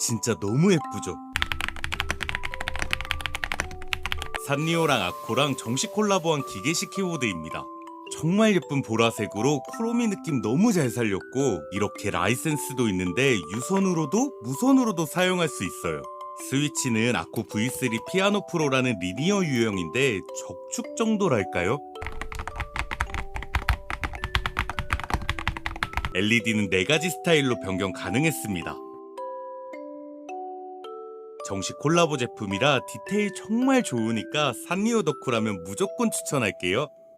진짜 너무 예쁘죠? 산리오랑 아코랑 정식 콜라보한 기계식 키보드입니다. 정말 예쁜 보라색으로 쿠로미 느낌 너무 잘 살렸고, 이렇게 라이센스도 있는데 유선으로도 무선으로도 사용할 수 있어요. 스위치는 아코 V3 피아노 프로라는 리니어 유형인데 적축 정도랄까요? LED는 4가지 스타일로 변경 가능했습니다. 정식 콜라보 제품이라 디테일 정말 좋으니까 산리오 덕후라면 무조건 추천할게요.